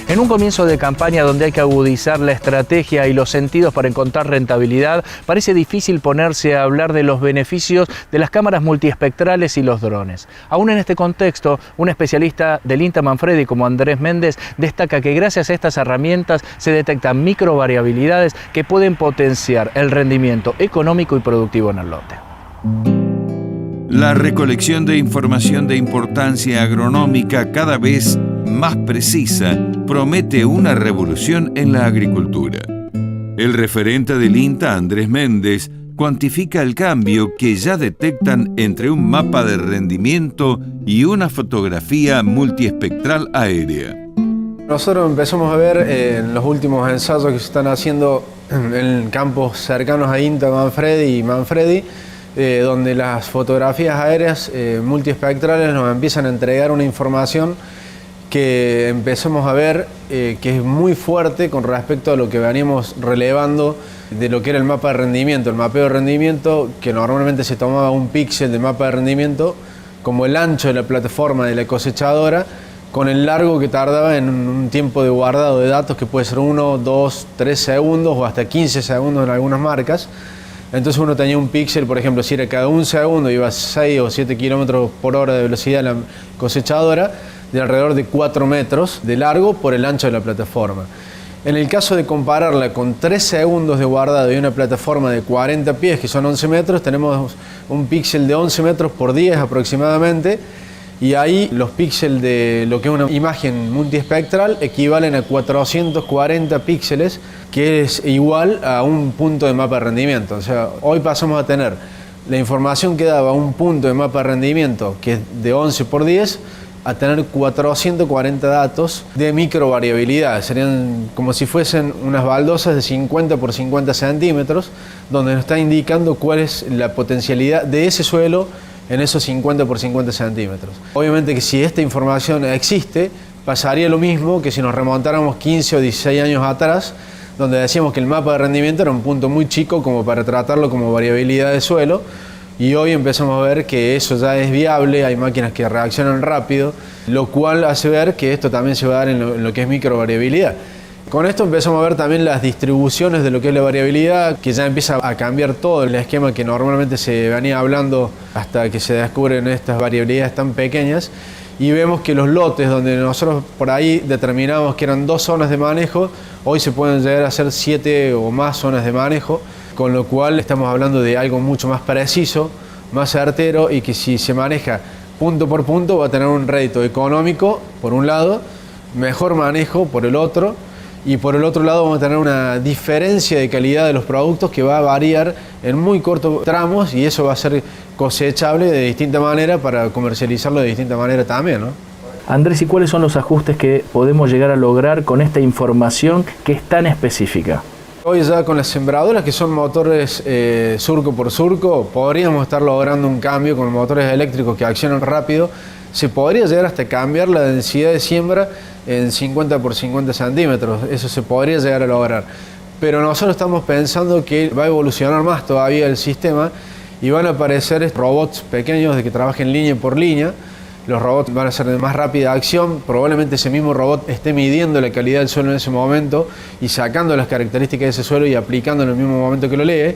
En un comienzo de campaña donde hay que agudizar la estrategia y los sentidos para encontrar rentabilidad, parece difícil ponerse a hablar de los beneficios de las cámaras multiespectrales y los drones. Aún en este contexto, un especialista del INTA Manfredi como Andrés Méndez destaca que gracias a estas herramientas se detectan microvariabilidades que pueden potenciar el rendimiento económico y productivo en el lote. La recolección de información de importancia agronómica cada vez más precisa promete una revolución en la agricultura. El referente del INTA, Andrés Méndez, cuantifica el cambio que ya detectan entre un mapa de rendimiento y una fotografía multiespectral aérea. Nosotros empezamos a ver en los últimos ensayos que se están haciendo en campos cercanos a INTA Manfredi y Manfredi, donde las fotografías aéreas multiespectrales nos empiezan a entregar una información que empezamos a ver que es muy fuerte con respecto a lo que veníamos relevando de lo que era el mapa de rendimiento. El mapeo de rendimiento, que normalmente se tomaba un píxel de mapa de rendimiento como el ancho de la plataforma de la cosechadora, con el largo que tardaba en un tiempo de guardado de datos que puede ser 1, 2, 3 segundos o hasta 15 segundos en algunas marcas. Entonces uno tenía un píxel, por ejemplo, si era cada un segundo, iba a 6 o 7 kilómetros por hora de velocidad en la cosechadora, de alrededor de 4 metros de largo por el ancho de la plataforma. En el caso de compararla con 3 segundos de guardado y una plataforma de 40 pies, que son 11 metros, tenemos un píxel de 11 metros por 10 aproximadamente, y ahí los píxeles de lo que es una imagen multiespectral equivalen a 440 píxeles, que es igual a un punto de mapa de rendimiento. O sea, hoy pasamos a tener la información que daba un punto de mapa de rendimiento, que es de 11 por 10, a tener 440 datos de microvariabilidad. Serían como si fuesen unas baldosas de 50 por 50 centímetros, donde nos está indicando cuál es la potencialidad de ese suelo en esos 50 por 50 centímetros. Obviamente que si esta información existe, pasaría lo mismo que si nos remontáramos 15 o 16 años atrás, donde decíamos que el mapa de rendimiento era un punto muy chico como para tratarlo como variabilidad de suelo, y hoy empezamos a ver que eso ya es viable, hay máquinas que reaccionan rápido, lo cual hace ver que esto también se va a dar en lo que es microvariabilidad. Con esto empezamos a ver también las distribuciones de lo que es la variabilidad, que ya empieza a cambiar todo el esquema que normalmente se venía hablando hasta que se descubren estas variabilidades tan pequeñas, y vemos que los lotes donde nosotros por ahí determinamos que eran 2 zonas de manejo, hoy se pueden llegar a ser 7 o más zonas de manejo, con lo cual estamos hablando de algo mucho más preciso, más certero, y que si se maneja punto por punto va a tener un rédito económico por un lado, mejor manejo por el otro, y por el otro lado vamos a tener una diferencia de calidad de los productos que va a variar en muy cortos tramos, y eso va a ser cosechable de distinta manera para comercializarlo de distinta manera también, ¿no? Andrés, ¿y cuáles son los ajustes que podemos llegar a lograr con esta información que es tan específica? Hoy ya con las sembradoras, que son motores surco por surco, podríamos estar logrando un cambio con motores eléctricos que accionan rápido. Se podría llegar hasta cambiar la densidad de siembra en 50 por 50 centímetros, eso se podría llegar a lograr. Pero nosotros estamos pensando que va a evolucionar más todavía el sistema y van a aparecer robots pequeños de que trabajen línea por línea. Los robots van a ser de más rápida acción, probablemente ese mismo robot esté midiendo la calidad del suelo en ese momento y sacando las características de ese suelo y aplicando en el mismo momento que lo lee.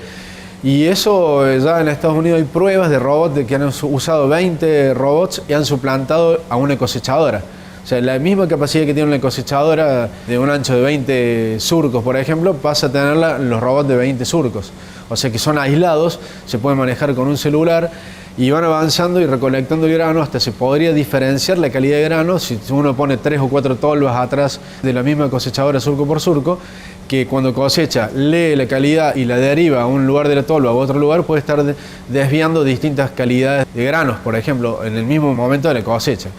Y eso ya en Estados Unidos hay pruebas de robots que han usado 20 robots y han suplantado a una cosechadora. O sea, la misma capacidad que tiene una cosechadora de un ancho de 20 surcos, por ejemplo, pasa a tenerla los robots de 20 surcos. O sea que son aislados, se pueden manejar con un celular y van avanzando y recolectando el grano, hasta se podría diferenciar la calidad de grano si uno pone 3 o 4 tolvas atrás de la misma cosechadora surco por surco, que cuando cosecha lee la calidad y la deriva a un lugar de la tolva a otro lugar, puede estar desviando distintas calidades de granos, por ejemplo, en el mismo momento de la cosecha.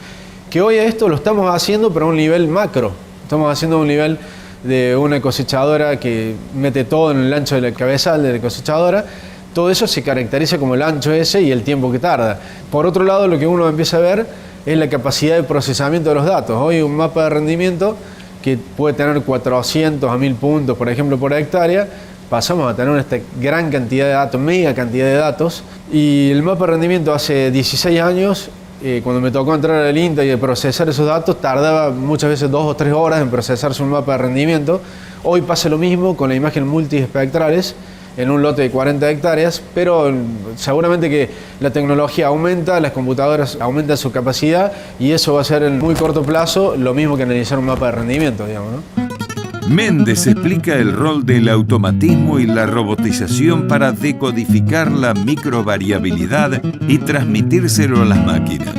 Que hoy esto lo estamos haciendo pero a un nivel macro, estamos haciendo a un nivel de una cosechadora que mete todo en el ancho de la cabezal de la cosechadora. Todo eso se caracteriza como el ancho ese y el tiempo que tarda. Por otro lado, lo que uno empieza a ver es la capacidad de procesamiento de los datos. Hoy un mapa de rendimiento que puede tener 400 a 1000 puntos, por ejemplo, por hectárea, pasamos a tener esta gran cantidad de datos, mega cantidad de datos. Y el mapa de rendimiento hace 16 años Cuando me tocó entrar al INTA y procesar esos datos, tardaba muchas veces 2 o 3 horas en procesarse un mapa de rendimiento. Hoy pasa lo mismo con la imagen multiespectrales en un lote de 40 hectáreas, pero seguramente que la tecnología aumenta, las computadoras aumentan su capacidad y eso va a ser en muy corto plazo lo mismo que analizar un mapa de rendimiento, digamos, ¿no? Méndez explica el rol del automatismo y la robotización para decodificar la microvariabilidad y transmitírselo a las máquinas.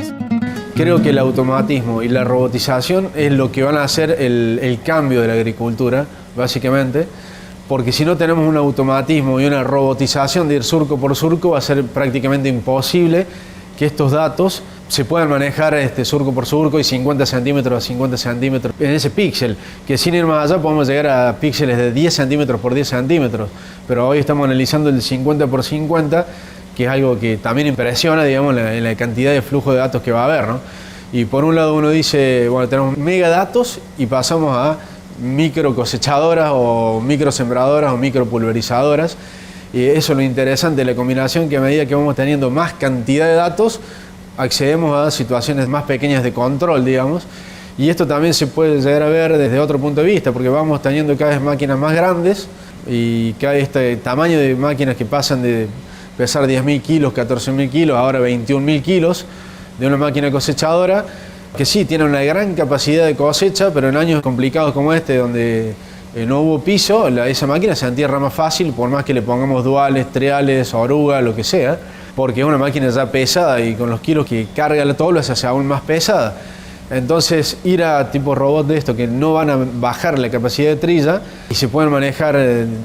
Creo que el automatismo y la robotización es lo que van a hacer el cambio de la agricultura, básicamente, porque si no tenemos un automatismo y una robotización de ir surco por surco, va a ser prácticamente imposible que estos datos se puedan manejar surco por surco y 50 centímetros a 50 centímetros en ese píxel, que sin ir más allá podemos llegar a píxeles de 10 centímetros por 10 centímetros, pero hoy estamos analizando el 50 por 50, que es algo que también impresiona, digamos, en la cantidad de flujo de datos que va a haber, ¿no? Y por un lado uno dice, bueno, tenemos megadatos y pasamos a micro cosechadoras o micro sembradoras o micro pulverizadoras. Y eso es lo interesante de la combinación, que a medida que vamos teniendo más cantidad de datos, accedemos a situaciones más pequeñas de control, digamos. Y esto también se puede llegar a ver desde otro punto de vista, porque vamos teniendo cada vez máquinas más grandes y cada vez este tamaño de máquinas que pasan de pesar 10.000 kilos, 14.000 kilos, ahora 21.000 kilos de una máquina cosechadora, que sí, tiene una gran capacidad de cosecha, pero en años complicados como este, donde no hubo piso, esa máquina se entierra más fácil, por más que le pongamos duales, triales, oruga, lo que sea, porque es una máquina ya pesada y con los kilos que carga todo lo hace aún más pesada. Entonces, ir a tipo robot de esto que no van a bajar la capacidad de trilla y se pueden manejar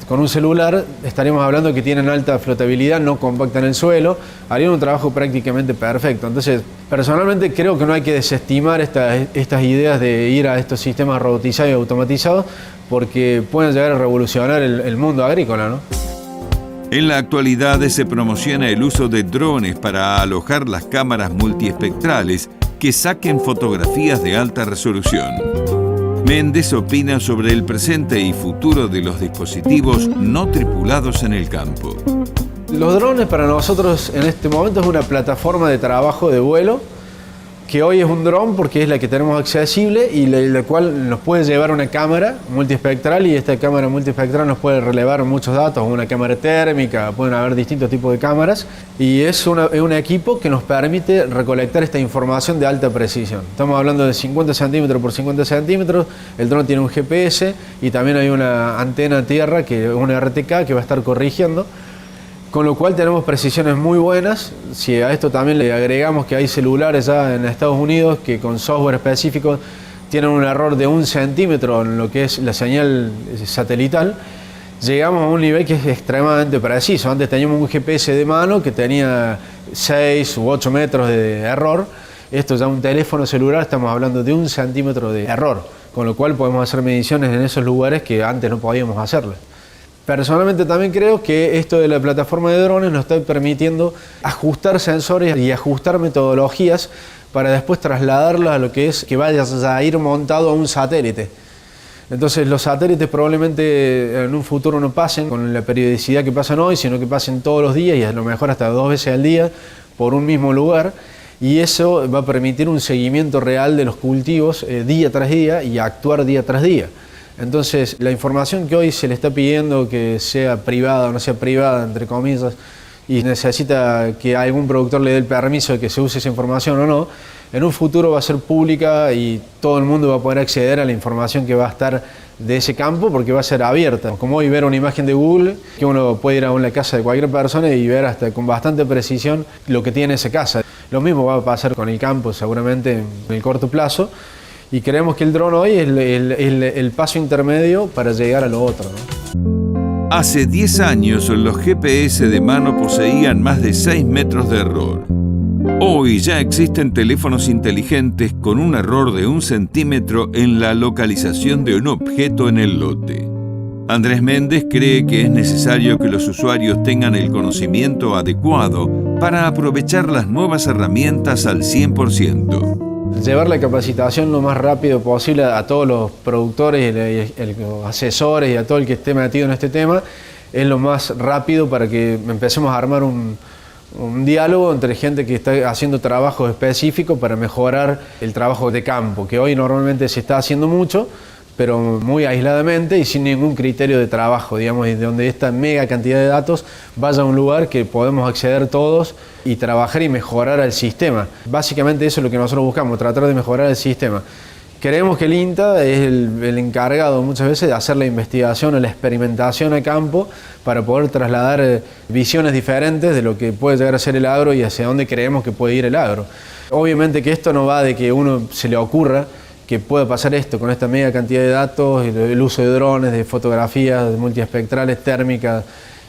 con un celular, estaríamos hablando que tienen alta flotabilidad, no compactan el suelo, harían un trabajo prácticamente perfecto. Entonces, personalmente creo que no hay que desestimar estas ideas de ir a estos sistemas robotizados y automatizados, porque pueden llegar a revolucionar el mundo agrícola, ¿no? En la actualidad se promociona el uso de drones para alojar las cámaras multiespectrales que saquen fotografías de alta resolución. Méndez opina sobre el presente y futuro de los dispositivos no tripulados en el campo. Los drones para nosotros en este momento es una plataforma de trabajo de vuelo, que hoy es un dron porque es la que tenemos accesible y la cual nos puede llevar una cámara multiespectral, y esta cámara multiespectral nos puede relevar muchos datos, una cámara térmica, pueden haber distintos tipos de cámaras, y es un equipo que nos permite recolectar esta información de alta precisión. Estamos hablando de 50 centímetros por 50 centímetros, el dron tiene un GPS y también hay una antena a tierra, que es una RTK que va a estar corrigiendo, con lo cual tenemos precisiones muy buenas. Si a esto también le agregamos que hay celulares ya en Estados Unidos que con software específico tienen un error de 1 centímetro en lo que es la señal satelital, llegamos a un nivel que es extremadamente preciso. Antes teníamos un GPS de mano que tenía 6 u 8 metros de error. Esto ya un teléfono celular, estamos hablando de 1 centímetro de error, con lo cual podemos hacer mediciones en esos lugares que antes no podíamos hacerlo. Personalmente también creo que esto de la plataforma de drones nos está permitiendo ajustar sensores y ajustar metodologías para después trasladarlos a lo que es que vaya a ir montado a un satélite. Entonces los satélites probablemente en un futuro no pasen con la periodicidad que pasan hoy, sino que pasen todos los días y a lo mejor hasta 2 veces al día por un mismo lugar, y eso va a permitir un seguimiento real de los cultivos día tras día y actuar día tras día. Entonces, la información que hoy se le está pidiendo, que sea privada o no sea privada, entre comillas, y necesita que algún productor le dé el permiso de que se use esa información o no, en un futuro va a ser pública y todo el mundo va a poder acceder a la información que va a estar de ese campo, porque va a ser abierta. Como hoy ver una imagen de Google, que uno puede ir a una casa de cualquier persona y ver hasta con bastante precisión lo que tiene esa casa. Lo mismo va a pasar con el campo seguramente en el corto plazo. Y creemos que el dron hoy es el paso intermedio para llegar a lo otro, ¿no? Hace 10 años los GPS de mano poseían más de 6 metros de error. Hoy ya existen teléfonos inteligentes con un error de 1 centímetro en la localización de un objeto en el lote. Andrés Méndez cree que es necesario que los usuarios tengan el conocimiento adecuado para aprovechar las nuevas herramientas al 100%. Llevar la capacitación lo más rápido posible a todos los productores, los asesores y a todo el que esté metido en este tema es lo más rápido para que empecemos a armar un un diálogo entre gente que está haciendo trabajos específicos para mejorar el trabajo de campo, que hoy normalmente se está haciendo mucho, pero muy aisladamente y sin ningún criterio de trabajo, digamos, y de donde esta mega cantidad de datos vaya a un lugar que podemos acceder todos y trabajar y mejorar el sistema. Básicamente eso es lo que nosotros buscamos, tratar de mejorar el sistema. Creemos que el INTA es el encargado muchas veces de hacer la investigación o la experimentación a campo para poder trasladar visiones diferentes de lo que puede llegar a ser el agro y hacia dónde creemos que puede ir el agro. Obviamente que esto no va de que uno se le ocurra que pueda pasar esto con esta mega cantidad de datos, el uso de drones, de fotografías, de multiespectrales, térmicas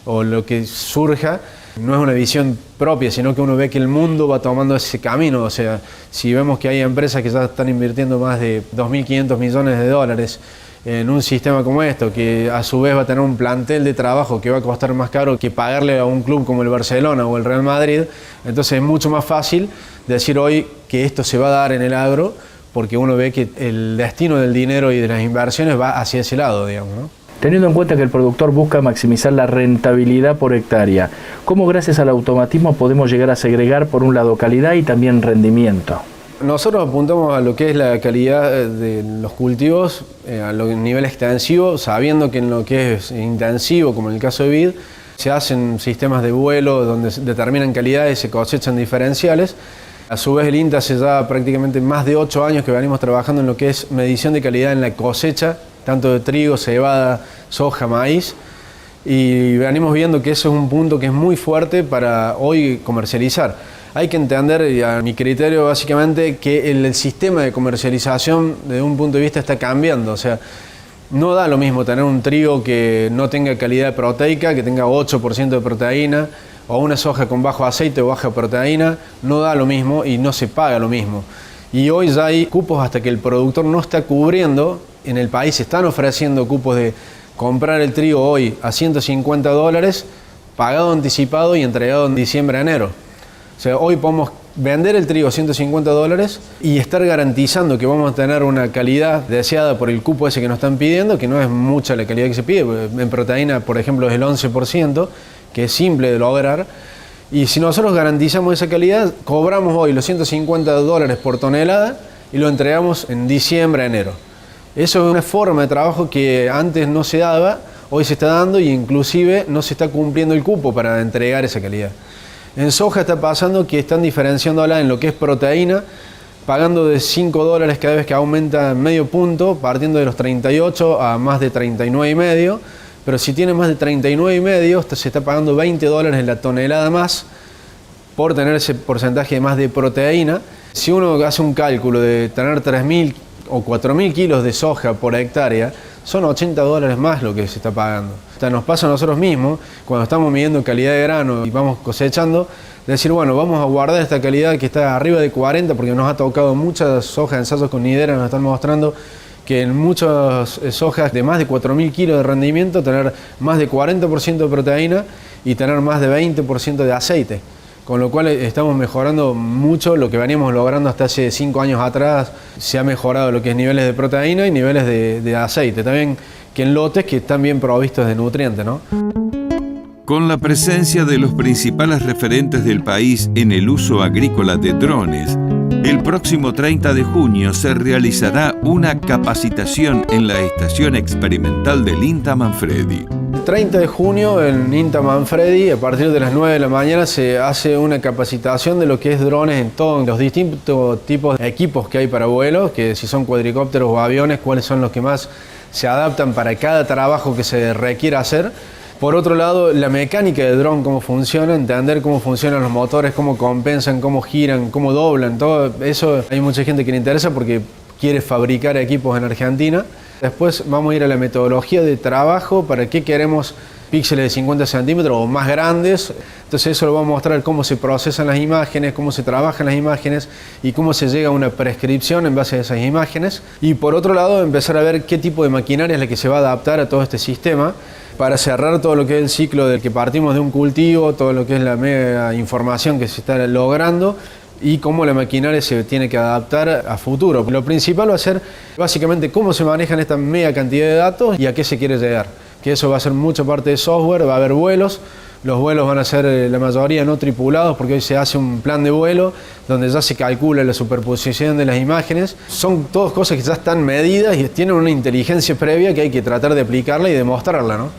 o lo que surja. No es una visión propia, sino que uno ve que el mundo va tomando ese camino. O sea, si vemos que hay empresas que ya están invirtiendo más de 2.500 millones de dólares en un sistema como esto, que a su vez va a tener un plantel de trabajo que va a costar más caro que pagarle a un club como el Barcelona o el Real Madrid, entonces es mucho más fácil decir hoy que esto se va a dar en el agro, porque uno ve que el destino del dinero y de las inversiones va hacia ese lado, digamos, ¿no? Teniendo en cuenta que el productor busca maximizar la rentabilidad por hectárea, ¿cómo gracias al automatismo podemos llegar a segregar por un lado calidad y también rendimiento? Nosotros apuntamos a lo que es la calidad de los cultivos a nivel extensivo, sabiendo que en lo que es intensivo, como en el caso de vid, se hacen sistemas de vuelo donde se determinan calidades, se cosechan diferenciales. A su vez el INTA hace ya prácticamente más de 8 años que venimos trabajando en lo que es medición de calidad en la cosecha, tanto de trigo, cebada, soja, maíz, y venimos viendo que eso es un punto que es muy fuerte para hoy comercializar. Hay que entender, y a mi criterio básicamente, que el sistema de comercialización desde un punto de vista está cambiando. O sea, no da lo mismo tener un trigo que no tenga calidad proteica, que tenga 8% de proteína, o una soja con bajo aceite o baja proteína, no da lo mismo y no se paga lo mismo. Y hoy ya hay cupos hasta que el productor no está cubriendo. En el país se están ofreciendo cupos de comprar el trigo hoy a $150, pagado anticipado y entregado en diciembre a enero. O sea, hoy podemos vender el trigo a $150 y estar garantizando que vamos a tener una calidad deseada por el cupo ese que nos están pidiendo, que no es mucha la calidad que se pide. En proteína, por ejemplo, es el 11%, que es simple de lograr. Y si nosotros garantizamos esa calidad, cobramos hoy los $150 por tonelada y lo entregamos en diciembre a enero. Eso es una forma de trabajo que antes no se daba, hoy se está dando y inclusive no se está cumpliendo el cupo para entregar esa calidad. En soja está pasando que están diferenciándola en lo que es proteína, pagando de $5 cada vez que aumenta medio punto, partiendo de los 38 a más de 39,5, pero si tiene más de 39,5 se está pagando $20 en la tonelada más por tener ese porcentaje más de proteína. Si uno hace un cálculo de tener 3.000 o 4.000 kilos de soja por hectárea, son $80 más lo que se está pagando. O sea, nos pasa a nosotros mismos, cuando estamos midiendo calidad de grano y vamos cosechando, decir, bueno, vamos a guardar esta calidad que está arriba de 40, porque nos ha tocado muchas sojas, ensayos con nidera nos están mostrando que en muchas sojas de más de 4.000 kilos de rendimiento, tener más de 40% de proteína y tener más de 20% de aceite. Con lo cual estamos mejorando mucho lo que veníamos logrando hasta hace 5 años atrás. Se ha mejorado lo que es niveles de proteína y niveles de aceite. También que en lotes que están bien provistos de nutrientes, ¿no? Con la presencia de los principales referentes del país en el uso agrícola de drones, el próximo 30 de junio se realizará una capacitación en la estación experimental del INTA Manfredi. El 30 de junio en INTA Manfredi, a partir de las 9 de la mañana, se hace una capacitación de lo que es drones en todos los distintos tipos de equipos que hay para vuelo, que si son cuadricópteros o aviones, cuáles son los que más se adaptan para cada trabajo que se requiera hacer. Por otro lado, la mecánica del dron, cómo funciona, entender cómo funcionan los motores, cómo compensan, cómo giran, cómo doblan, todo eso hay mucha gente que le interesa porque quiere fabricar equipos en Argentina. Después vamos a ir a la metodología de trabajo, para qué queremos píxeles de 50 centímetros o más grandes. Entonces eso lo vamos a mostrar cómo se procesan las imágenes, cómo se trabajan las imágenes y cómo se llega a una prescripción en base a esas imágenes. Y por otro lado, empezar a ver qué tipo de maquinaria es la que se va a adaptar a todo este sistema, para cerrar todo lo que es el ciclo del que partimos de un cultivo, todo lo que es la mega información que se está logrando y cómo la maquinaria se tiene que adaptar a futuro. Lo principal va a ser básicamente cómo se manejan esta mega cantidad de datos y a qué se quiere llegar. Que eso va a ser mucha parte de software, va a haber vuelos, Los vuelos van a ser la mayoría no tripulados porque hoy se hace un plan de vuelo donde ya se calcula la superposición de las imágenes. Son todas cosas que ya están medidas y tienen una inteligencia previa que hay que tratar de aplicarla y demostrarla, ¿no?